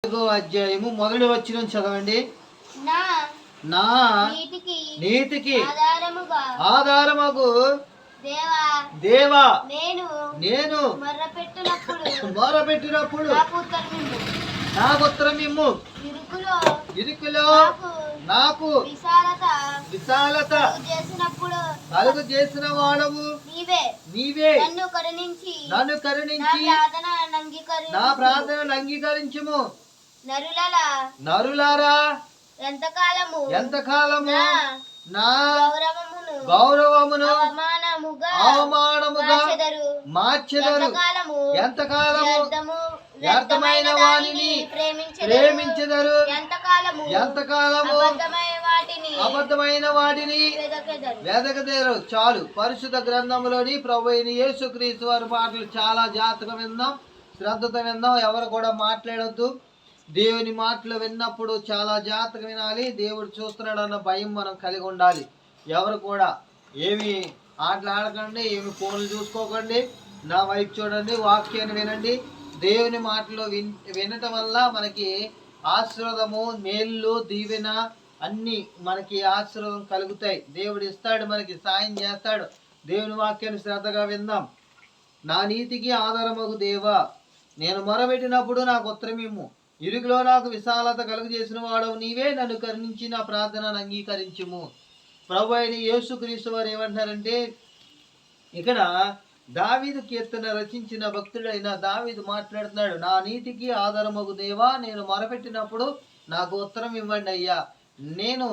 అధ్యాయము మొదటి వచనం చదవండి. నా నీతికి ఆధారమగు దేవా నేను మొరపెట్టినప్పుడు నాకు ఉత్తరమిమ్ము. ఇరుకులో నాకు విశాలత కలుగు చేసిన వాడవు నీవే. నన్ను కరుణించి నా ప్రార్థనను అంగీకరించుము. నరులారా ఎంతకాలము నా గౌరవమును అవమానముగా మార్చెదరు. ఎంతకాలము వ్యర్థమైన వాణిని ప్రేమించెదరు. ఎంతకాలము అబద్ధమైన వాటిని వెదకదేరు. చాలు. పరిశుద్ధ గ్రంథంలోని ప్రభు అయిన యేసుక్రీస్తు వారి మాటలు చాలా జాగ్రత్తగా విందాం, శ్రద్ధతో విందాం. ఎవరు కూడా మాట్లాడొద్దు. దేవుని మాటలు విన్నప్పుడు చాలా జాగ్రత్తగా వినాలి. దేవుడు చూస్తున్నాడు అన్న భయం మనం కలిగి ఉండాలి. ఎవరు కూడా ఏమి ఆటలాడకండి, ఏమి ఫోన్లు చూసుకోకండి. నా వైపు చూడండి, వాక్యాన్ని వినండి. దేవుని మాటలు వినటం వల్ల మనకి ఆశీర్వాదము, మేలు, దీవెన అన్ని మనకి ఆశీర్వాదం కలుగుతాయి. దేవుడు ఇస్తాడు, మనకి సాయం చేస్తాడు. దేవుని వాక్యాన్ని శ్రద్ధగా విందాం. నా నీతికి ఆధారమగు దేవా, నేను మొరబెట్టినప్పుడు నాకు ఉత్తరమిమ్ము. ఇరుకులో నాకు విశాలత కలుగు చేసిన వాడవు నీవే. నన్ను కరుణించి నా ప్రార్థనను అంగీకరించుము. ప్రభు అయిన యేసుక్రీస్తు వారు ఏమంటారంటే, ఇక్కడ దావీదు కీర్తన రచించిన భక్తుడైన దావీదు మాట్లాడుతున్నాడు. నా నీతికి ఆధారమగు దేవా, నేను మొరపెట్టినప్పుడు నాకు ఉత్తరం ఇవ్వండి అయ్యా. నేను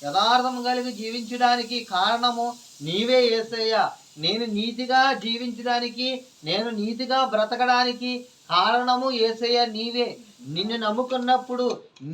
యథార్థం కలిగి జీవించడానికి కారణము నీవే యేసయ్యా. నేను నీతిగా జీవించడానికి, నేను నీతిగా బ్రతకడానికి కారణము యేసయ్యా నీవే. నిన్ను నమ్ముకున్నప్పుడు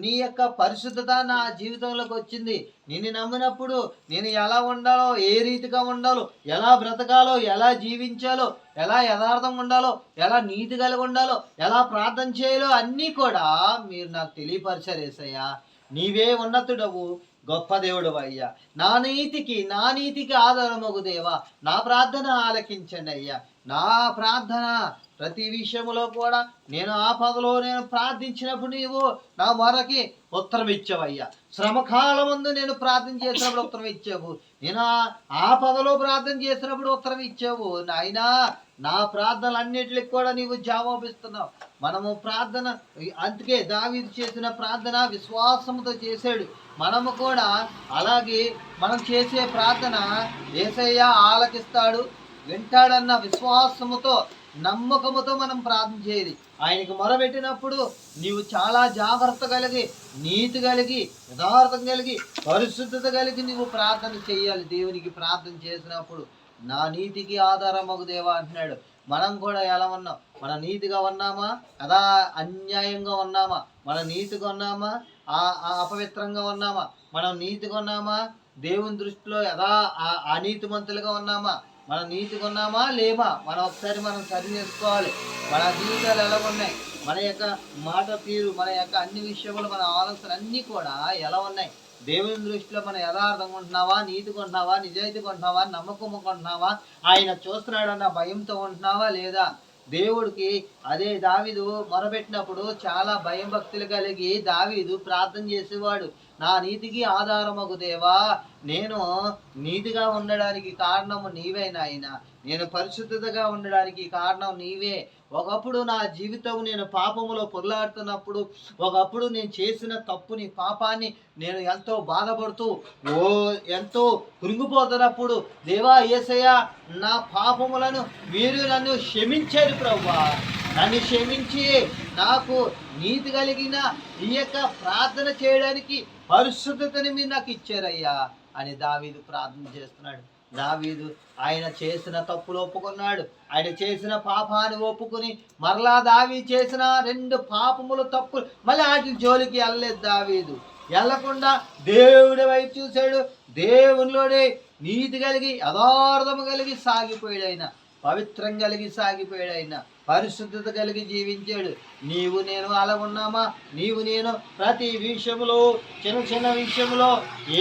నీ యొక్క పరిశుద్ధత నా జీవితంలోకి వచ్చింది. నిన్ను నమ్మినప్పుడు నేను ఎలా ఉండాలో, ఏ రీతిగా ఉండాలో, ఎలా బ్రతకాలో, ఎలా జీవించాలో, ఎలా యథార్థంగా ఉండాలో, ఎలా నీతి కలిగి ఉండాలో, ఎలా ప్రార్థన చేయాలో అన్నీ కూడా మీరు నాకు తెలియపరిచారు యేసయ్యా. నీవే ఉన్నతుడవు, గొప్ప దేవుడు అయ్యా. నా నీతికి ఆధారమగు దేవా, నా ప్రార్థన ఆలకించండి అయ్యా. నా ప్రార్థన ప్రతి విషయంలో కూడా నేను ఆపదలో నేను ప్రార్థించినప్పుడు నీవు నా మొరకి ఉత్తరం ఇచ్చావయ్యా. శ్రమకాలం ముందు నేను ప్రార్థన చేసినప్పుడు ఉత్తరం ఇచ్చావు. నేను ఆపదలో ప్రార్థన చేసినప్పుడు ఉత్తరం ఇచ్చావు. నాయనా, నా ప్రార్థనలన్నిటికి కూడా నీవు జవాబిస్తున్నావు. మనము ప్రార్థన, అందుకే దావీదు చేసిన ప్రార్థన విశ్వాసంతో చేశాడు. మనము కూడా అలాగే మనం చేసే ప్రార్థన యేసయ్య ఆలకిస్తాడు, వింటాడన్న విశ్వాసముతో, నమ్మకముతో మనం ప్రార్థన చేయాలి. ఆయనకు మొరబెట్టినప్పుడు నీవు చాలా జాగ్రత్త కలిగి, నీతి కలిగి, యథార్థం కలిగి, పరిశుద్ధత కలిగి నీవు ప్రార్థన చేయాలి. దేవునికి ప్రార్థన చేసినప్పుడు నా నీతికి ఆధారమగు దేవా అంటున్నాడు. మనం కూడా ఎలా ఉన్నాం? మన నీతిగా ఉన్నామా? అదా అన్యాయంగా ఉన్నామా? మన నీతిగా ఉన్నామా? అపవిత్రంగా ఉన్నామా? మనం నీతిగా ఉన్నామా? దేవుని దృష్టిలో అనీతిమంతులుగా ఉన్నామా? మన నీతిగా ఉన్నామా లేమా? మనం ఒకసారి మనం సరి చేసుకోవాలి. మన జీవితాలు ఎలా ఉన్నాయి? మన యొక్క మాట తీరు, మన యొక్క అన్ని విషయములు, మన ఆలోచనలు అన్నీ కూడా ఎలా ఉన్నాయి? దేవుని దృష్టిలో మనం యథార్థంగా ఉంటున్నావా, నీతిగా ఉంటున్నావా, నిజాయితీగా ఉంటున్నావా, నమ్మకంగా ఉంటున్నావా, ఆయన చూస్తున్నాడన్న భయంతో ఉంటున్నావా లేదా? దేవుడికి అదే దావీదు మొరబెట్టినప్పుడు చాలా భయం భక్తులు కలిగి దావీదు ప్రార్థన చేసేవాడు. నా నీతికి ఆధారమగు దేవా, నేను నీతిగా ఉండడానికి కారణము నీవే నాయన. నేను పరిశుద్ధతగా ఉండడానికి కారణం నీవే. ఒకప్పుడు నా జీవితం నేను పాపములో పొర్లాడుతున్నప్పుడు, ఒకప్పుడు నేను చేసిన తప్పుని, పాపాన్ని నేను ఎంతో బాధపడుతూ ఎంతో కృంగిపోతున్నప్పుడు, దేవా యేసయ్య, నా పాపములను మీరు నన్ను క్షమించారు ప్రభువా. నన్ను క్షమించి నాకు నీతి కలిగిన ఈ యొక్క ప్రార్థన చేయడానికి పరిశుద్ధతని మీరు నాకు ఇచ్చారయ్యా అని దావీదు ప్రార్థన చేస్తున్నాడు. దావీదు ఆయన చేసిన తప్పులు ఒప్పుకున్నాడు. ఆయన చేసిన పాపాన్ని ఒప్పుకుని మరలా దావీదు చేసిన 2 పాపములు, తప్పులు, మళ్ళీ వాటి జోలికి వెళ్ళలేదు. దావీదు వెళ్ళకుండా దేవుడి వైపు చూశాడు. దేవునిలోనే నీతి కలిగి, యథార్థము కలిగి సాగిపోయాడు. ఆయన పవిత్రం కలిగి సాగిపోయాడు. ఆయన పరిశుద్ధత కలిగి జీవించాడు. నీవు నేను అలా ఉన్నామా? నీవు నేను ప్రతి విషయంలో, చిన్న చిన్న విషయంలో,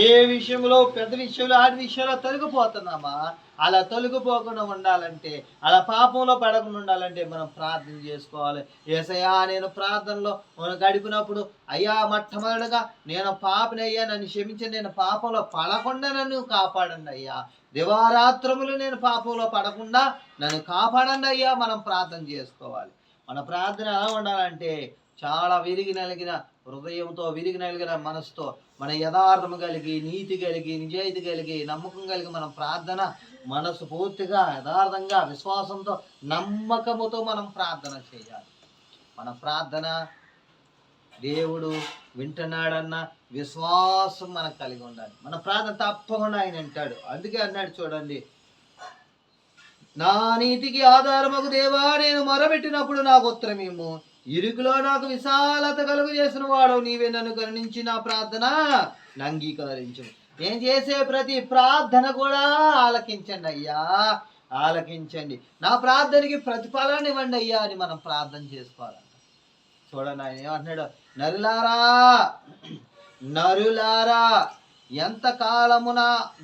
ఏ విషయంలో, పెద్ద విషయంలో, ఆడి విషయంలో తొలగిపోతున్నామా? అలా తొలగిపోకుండా ఉండాలంటే, అలా పాపంలో పడకుండా ఉండాలంటే మనం ప్రార్థన చేసుకోవాలి. యేసయ్యా, నేను ప్రార్థనలో గడిపినప్పుడు అయ్యా మొట్టమొదటిగా నేను పాపిని అయ్యా, నన్ను క్షమించి నేను పాపంలో పడకుండా నన్ను కాపాడండి అయ్యా. దివారాత్రములు నేను పాపంలో పడకుండా నన్ను కాపాడండి అయ్యా. మనం ప్రార్థన చేసుకోవాలి. మన ప్రార్థన ఎలా ఉండాలంటే చాలా విరిగి నలిగిన హృదయంతో, విరిగి నలిగిన మనసుతో, మన యథార్థం కలిగి, నీతి కలిగి, నిజాయితీ కలిగి, నమ్మకం కలిగి మనం ప్రార్థన మనసు పూర్తిగా యథార్థంగా విశ్వాసంతో నమ్మకముతో మనం ప్రార్థన చేయాలి. మన ప్రార్థన దేవుడు వింటున్నాడన్న విశ్వాసం మనకు కలిగి ఉండాలి. మన ప్రార్థన తప్పకుండా ఆయన వింటాడు. అందుకే అన్నాడు చూడండి, నా నీతికి ఆధారమగు దేవా, నేను మొరబెట్టినప్పుడు నాకు ఉత్తరమేమో, ఇరుకులో నాకు విశాలత కలుగు చేసిన వాడు నీవే, నన్ను కరుణించి నా ప్రార్థన అంగీకరించు. నేను చేసే ప్రతి ప్రార్థన కూడా ఆలకించండి అయ్యా, ఆలకించండి. నా ప్రార్థనకి ప్రతిఫలాన్ని ఇవ్వండి అయ్యా అని మనం ప్రార్థన చేసుకోవాలంట. చూడండి ఆయన ఏమంటున్నాడు, నరులారా నరులారా ఎంతకాలమున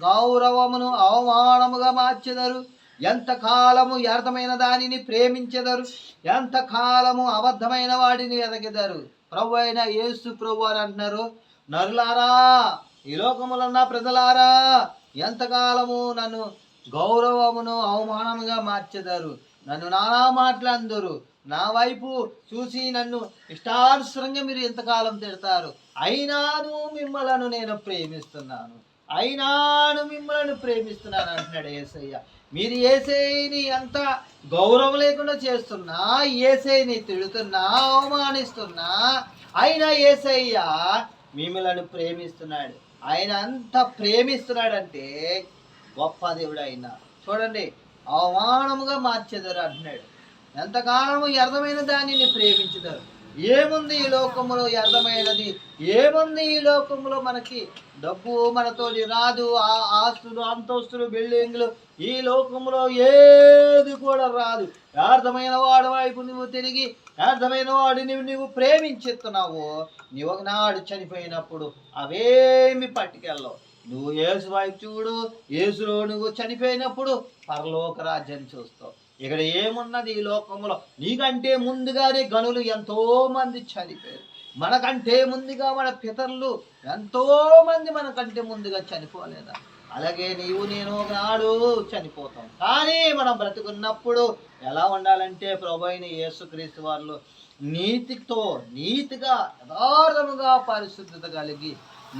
గౌరవమును అవమానముగా మార్చెదరు, ఎంతకాలము వ్యర్థమైన దానిని ప్రేమించెదరు, ఎంతకాలము అబద్ధమైన వాడిని వెదకెదరు. ప్రభు అయిన యేసు ప్రభు అని అంటున్నారు, నరులారా, ఈ లోకములన్న ప్రజలారా, ఎంతకాలము నన్ను గౌరవమును అవమానముగా మార్చెదరు, నన్ను నానా మాటలందరు, నా వైపు చూసి నన్ను ఇష్టానుసరంగా మీరు ఎంతకాలం తిడతారు, అయినాను మిమ్మలను నేను ప్రేమిస్తున్నాను, అయినాను మిమ్మల్ని ప్రేమిస్తున్నాను అంటున్నాడు యేసయ్య. మీరు యేసయ్యని ఎంత గౌరవం లేకుండా చేస్తున్నా, యేసయ్యని తిడుతున్నా, అవమానిస్తున్నా, అయినా యేసయ్య మిమ్మల్ని ప్రేమిస్తున్నాడు. ఆయన అంత ప్రేమిస్తున్నాడంటే గొప్ప దేవుడు ఆయన. చూడండి, అవమానముగా మార్చెదరు అంటున్నాడు. ఎంతకాలము వ్యర్థమైన దానిని ప్రేమించుతారు. ఏముంది ఈ లోకములో వ్యర్థమైనది? ఏముంది ఈ లోకములో? మనకి డబ్బు మనతోటి రాదు, ఆస్తులు, అంతస్తులు, బిల్డింగ్లు, ఈ లోకములో ఏది కూడా రాదు. వ్యర్థమైన వాడి వైపు నువ్వు తిరిగి వ్యర్థమైన వాడిని నువ్వు ప్రేమించేస్తున్నావు. నువ్వు ఒకనాడు చనిపోయినప్పుడు అవేమి పట్టుకెళ్ళవు. నువ్వు యేసు వైపు చూడు, యేసులో నువ్వు చనిపోయినప్పుడు పరలోక రాజ్యాన్ని చూస్తావు. ఇక్కడ ఏమున్నది ఈ లోకంలో? నీకంటే ముందుగానే గనులు ఎంతో మంది చనిపోయారు. మనకంటే ముందుగా మన పితరులు ఎంతో మంది మనకంటే ముందుగా చనిపోలేదా? అలాగే నీవు నేను ఒకనాడు చనిపోతాం. కానీ మనం బ్రతుకున్నప్పుడు ఎలా ఉండాలంటే ప్రభు అయిన యేసుక్రీస్తు వారు నీతిగా యథార్థముగా పరిశుద్ధత కలిగి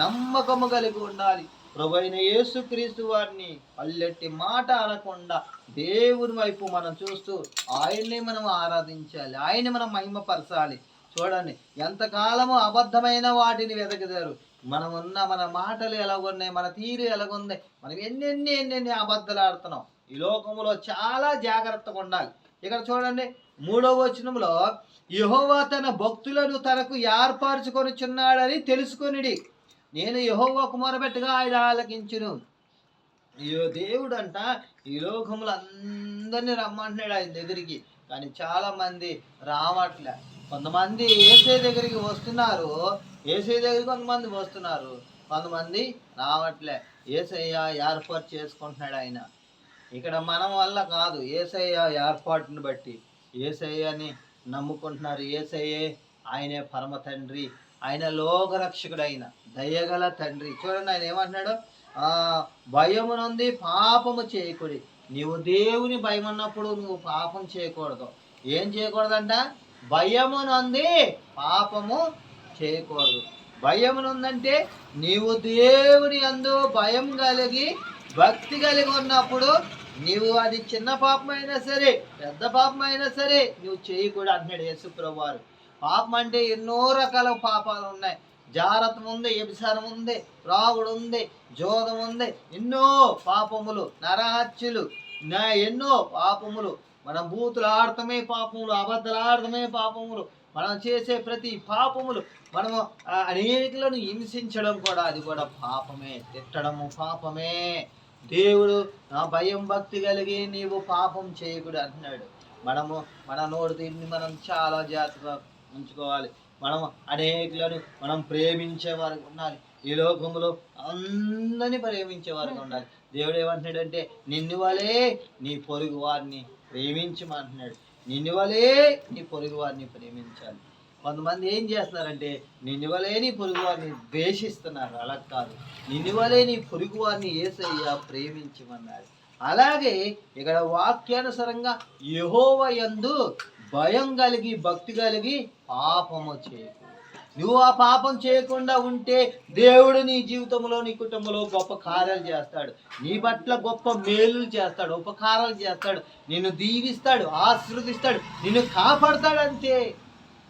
నమ్మకము కలిగి ఉండాలి. ప్రభు అయిన యేసుక్రీస్తు వారిని పల్లెట్టి మాట అనకుండా దేవుని వైపు మనం చూస్తూ ఆయన్ని మనం ఆరాధించాలి, ఆయన్ని మనం మహిమపరచాలి. చూడండి, ఎంతకాలము అబద్ధమైన వాటిని వెతకదారు. మన మాటలు ఎలాగున్నాయి, మన తీరు ఎలాగుంది, మనం ఎన్నెన్ని అబద్ధాలు ఆడుతున్నాం. ఈ లోకంలో చాలా జాగ్రత్తగా ఉండాలి. ఇక్కడ చూడండి 3వ వచనంలో, యెహోవా తన భక్తులను తనకు ఏర్పరచుకొనుచున్నాడని తెలుసుకొనిడి, నేను యెహోవాకు మొరబెట్టగా ఆయన ఆలకించును. దేవుడు అంట ఈ లోకములు అందరినీ రమ్మంటున్నాడు ఆయన దగ్గరికి. కానీ చాలా మంది రావట్లే. కొంతమంది యేసయ్య దగ్గరికి వస్తున్నారు, యేసయ్య దగ్గరికి కొంతమంది వస్తున్నారు, కొంతమంది రావట్లే. యేసయ్య ఏర్పాటు చేసుకుంటున్నాడు ఆయన. ఇక్కడ మనం వల్ల కాదు, యేసయ్య ఏర్పాటుని బట్టి యేసయ్యని నమ్ముకుంటున్నారు. యేసయ్యే ఆయనే పరమ తండ్రి, ఆయన లోకరక్షకుడు, ఆయన దయగల తండ్రి. చూడండి ఆయన ఏమంటున్నాడు, భయమునుంది పాపము చేయకూడదు. నీవు దేవుని భయం ఉన్నప్పుడు నువ్వు పాపం చేయకూడదు. ఏం చేయకూడదంట? భయమునుంది పాపము చేయకూడదు. భయమునుందంటే నీవు దేవుని యందు భయం కలిగి భక్తి కలిగి ఉన్నప్పుడు నీవు అది చిన్న పాపమైనా సరే పెద్ద పాపమైనా సరే నువ్వు చేయకూడదు అంటున్నాడు యేసు ప్రభువు వారు. పాపం అంటే ఎన్నో రకాల పాపాలు ఉన్నాయి. జారత్వం ఉంది, వ్యభిచారం ఉంది, త్రాగుడు ఉంది, జోదం ఉంది, ఎన్నో పాపములు, నరహత్యలు, ఎన్నో పాపములు. మనం బూతులు ఆడటమే పాపములు, అబద్ధాలు ఆడటమే పాపములు, మనం చేసే ప్రతి పాపములు, మనము అనేకులను హింసించడం కూడా అది కూడా పాపమే, తిట్టడము పాపమే. దేవుడు నా భయం భక్తి కలిగి నీవు పాపం చేయకూడదు అంటున్నాడు. మన నోటి దీన్ని మనం చాలా జాగ్రత్తగా ఉంచుకోవాలి. మనం అనేకులను మనం ప్రేమించే వారికి ఉండాలి. ఈ లోకంలో అందరినీ ప్రేమించే వారికి ఉండాలి. దేవుడు ఏమంటున్నాడంటే నిన్ను వలే నీ పొరుగు వారిని ప్రేమించమంటున్నాడు. నిన్ను వలే నీ పొరుగు వారిని ప్రేమించాలి. కొంతమంది ఏం చేస్తున్నారంటే నిన్ను వలే నీ పొరుగు వారిని ద్వేషిస్తున్నారు. అలా కాదు, నిన్ను వలే నీ పొరుగు వారిని యేసయ్య ప్రేమించమన్నాడు. అలాగే ఇక్కడ వాక్యానుసారంగా యెహోవా యందు భయం కలిగి భక్తి కలిగి పాపము చేయకు. నువ్వు ఆ పాపం చేయకుండా ఉంటే దేవుడు నీ జీవితంలో నీ కుటుంబంలో గొప్ప కార్యాలు చేస్తాడు. నీ పట్ల గొప్ప మేలు చేస్తాడు, ఉపకారాలు చేస్తాడు, నిన్ను దీవిస్తాడు, ఆశీర్వదిస్తాడు, నిన్ను కాపాడతాడు. అంతే.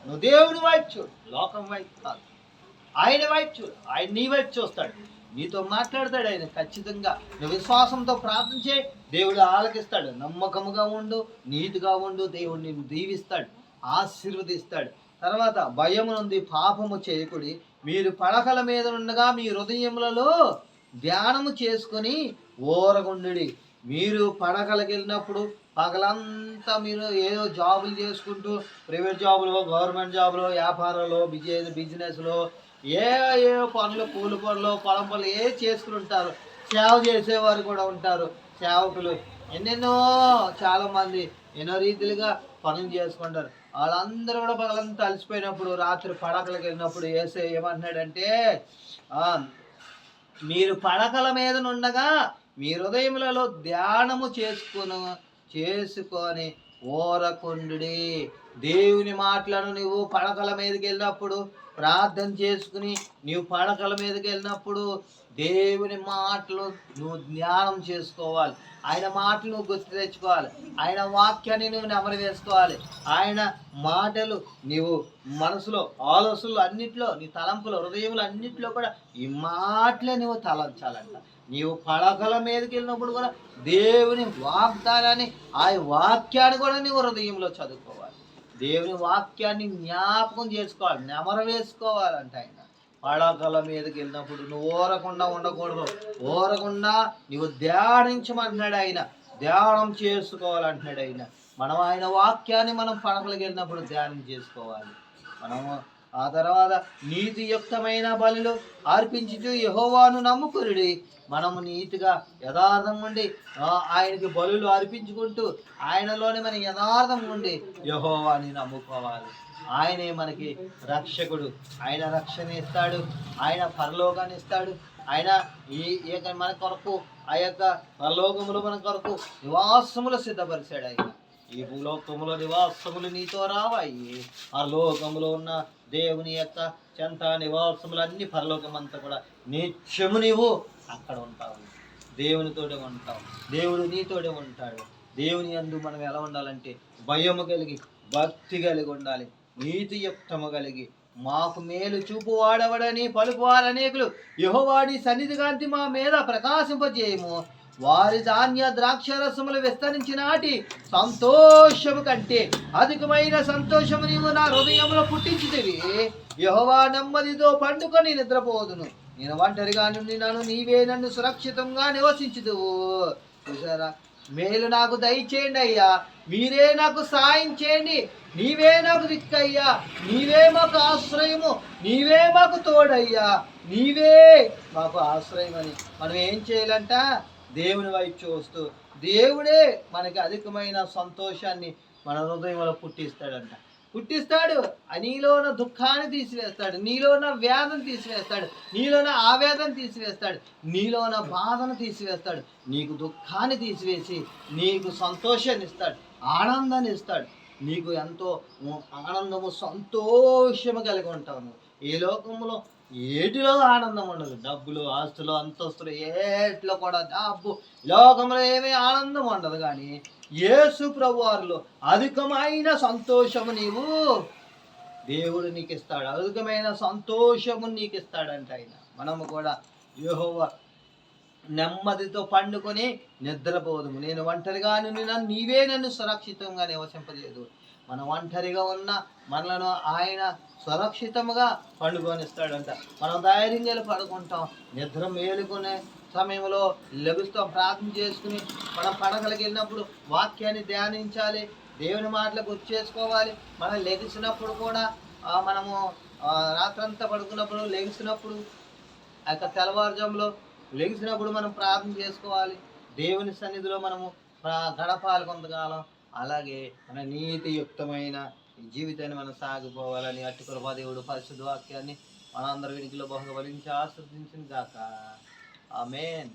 నువ్వు దేవుని వైపు చూడు, లోకం వైపు కాదు. ఆయన వైపు చూడు, ఆయన నీ వైపు చూస్తాడు, నీతో మాట్లాడతాడు. ఆయన ఖచ్చితంగా నువ్వు విశ్వాసంతో ప్రార్థన చేయి, దేవుడు ఆలకిస్తాడు. నమ్మకముగా ఉండు, నీతిగా ఉండు, దేవుడు నిన్ను దీవిస్తాడు, ఆశీర్వదిస్తాడు. తర్వాత భయము నుండి పాపము చేయకుడి, మీరు పడకల మీద ఉండగా మీ హృదయములలో ధ్యానము చేసుకొని ఓరగుండుడి. మీరు పడకలకు వెళ్ళినప్పుడు పగలంతా మీరు ఏదో జాబులు చేసుకుంటూ, ప్రైవేట్ జాబులో, గవర్నమెంట్ జాబులో, వ్యాపారంలో, బిజినెస్లో, ఏ పనులు, పూల పనులు, పొలం పనులు చేసుకుని ఉంటారు. సేవ చేసేవారు కూడా ఉంటారు. సేవకులు ఎన్నెన్నో చాలామంది ఎన్నో రీతిలుగా పనులు చేసుకుంటారు. వాళ్ళందరూ కూడా పగలంతా అలసిపోయినప్పుడు రాత్రి పడకలకు వెళ్ళినప్పుడు యేసయ్య ఏమంటున్నాడంటే మీరు పడకల మీద ఉండగా మీ హృదయములలో ధ్యానము చేసుకొని ఓరకుండుడి. దేవుని మాటలను నువ్వు పడకల మీదకి వెళ్ళినప్పుడు ప్రార్థన చేసుకుని నీవు పడకల మీదకి వెళ్ళినప్పుడు దేవుని మాటలు నువ్వు జ్ఞానం చేసుకోవాలి. ఆయన మాటలు నువ్వు గుర్తు తెచ్చుకోవాలి. ఆయన వాక్యాన్ని నువ్వు నెమరు వేసుకోవాలి. ఆయన మాటలు నీవు మనసులో, ఆలోచనలు అన్నిట్లో, నీ తలంపులు, హృదయములు అన్నిట్లో కూడా ఈ మాటలే నువ్వు తలంచాలంట. నీవు పడకల మీదకి వెళ్ళినప్పుడు కూడా దేవుని వాగ్దానాన్ని, ఆ వాక్యాన్ని కూడా నీవు హృదయంలో చదువుకోవాలి. దేవుని వాక్యాన్ని జ్ఞాపకం చేసుకోవాలి, నెమరు వేసుకోవాలంట. ఆయన పడకల మీదకి వెళ్ళినప్పుడు నువ్వు ఓరకుండా ఉండకూడదు. ఓరకుండా నువ్వు ధ్యానించమంటున్నాడు ఆయన, ధ్యానం చేసుకోవాలంటున్నాడు ఆయన. మనం ఆయన వాక్యాన్ని మనం పడకలకు వెళ్ళినప్పుడు ధ్యానం చేసుకోవాలి. మనము ఆ తర్వాత నీతియుక్తమైన బలులు అర్పించుచు యెహోవాను నమ్ముకునుడి. మనము నీతిగా యథార్థం ఉండి ఆయనకి బలులు అర్పించుకుంటూ ఆయనలోనే మనం యథార్థం ఉండి యెహోవాని నమ్ముకోవాలి. ఆయనే మనకి రక్షకుడు. ఆయన రక్షణ ఇస్తాడు, ఆయన పరలోకాన్ని ఇస్తాడు. ఆయన మన కొరకు ఆ యొక్క పరలోకములు మన కొరకు నివాసములు సిద్ధపరిచాడు. ఆయన ఈ భూలోకములో నివాసములు నీతో రావాయి. పరలోకములో ఉన్న దేవుని యొక్క చెంత నివాసములు అన్ని పరలోకం అంతా కూడా నిత్యము నీవు అక్కడ ఉంటావు, దేవునితోనే ఉంటావు, దేవుడు నీతోనే ఉంటాడు. దేవుని యందు మనం ఎలా ఉండాలంటే భయము కలిగి భక్తి కలిగి ఉండాలి, నీతియుక్తము కలిగి. మాకు మేలు చూపువాడవడని పలుకువారు అనేకులు, యెహోవాడి సన్నిధి కాంతి మా మీద ప్రకాశింపజేయము. వారి ధాన్య ద్రాక్షరసములు విస్తరించి నాటి సంతోషము కంటే అధికమైన సంతోషము నీవు నా హృదయంలో పుట్టించితివి. యెహోవా నెమ్మదితో పండుకొని నిద్రపోదును. నేను ఒంటరిగా నుండి నీవే నన్ను సురక్షితంగా నివసించుదువు. చూసారా, మేలు నాకు దయచేయండి అయ్యా, మీరే నాకు సాయం చేయండి, నీవే నాకు దిక్కయ్యా, నీవే మాకు ఆశ్రయము, నీవే మాకు తోడయ్యా, నీవే మాకు ఆశ్రయం అని మనం ఏం చేయాలంట? దేవుని వైపు చూస్తూ దేవుడే మనకి అధికమైన సంతోషాన్ని మన హృదయంలో పుట్టిస్తాడు. నీలోన దుఃఖాన్ని తీసివేస్తాడు, నీలోన వ్యాధం తీసివేస్తాడు, నీలోన ఆవేదన తీసివేస్తాడు, నీలోన బాధను తీసివేస్తాడు. నీకు దుఃఖాన్ని తీసివేసి నీకు సంతోషాన్ని ఇస్తాడు, ఆనందాన్ని ఇస్తాడు. నీకు ఎంతో ఆనందము, సంతోషము కలిగి ఉంటావు. ఈ లోకంలో ఏటిలో ఆనందం ఉండదు. డబ్బులు, ఆస్తులు, అంతస్తులు ఏట్లో కూడా డబ్బు, లోకంలో ఏమీ ఆనందం ఉండదు. కానీ యేసు ప్రభువారిలో అధికమైన సంతోషము నీవు దేవుడు నీకు ఇస్తాడు, అధికమైన సంతోషము నీకు ఇస్తాడంట ఆయన. మనము కూడా యెహోవా నెమ్మదితో పండుకొని నిద్రపోదుము. నేను ఒంటరిగా నుండి నీవే నన్ను సురక్షితంగా నివసింపలేదు. మనం ఒంటరిగా ఉన్న మనలను ఆయన సురక్షితంగా పండుకొనిస్తాడంట. మనం ధైర్యంగా పడుకుంటాం, నిద్ర మేలుకునే సమయంలో లభిస్తాం, ప్రార్థన చేసుకుని మనం పడకలకి వెళ్ళినప్పుడు వాక్యాన్ని ధ్యానించాలి, దేవుని మాటలకు వచ్చేసుకోవాలి. మనం లెగిసినప్పుడు కూడా మనము రాత్రంతా పడుకున్నప్పుడు లెగిసినప్పుడు ఆ యొక్క తెల్లవారుజాములో లెగిసినప్పుడు మనం ప్రార్థన చేసుకోవాలి. దేవుని సన్నిధిలో మనము గడపాలి కొంతకాలం. అలాగే మన నీతియుక్తమైన జీవితాన్ని మనం సాగిపోవాలని అట్టి కృపా దేవుడు పరిశుద్ధ వాక్యాన్ని మనందరి వెనుకలో బహుగా ఫలించి ఆశీర్వదించింది గాక. ఆమేన్.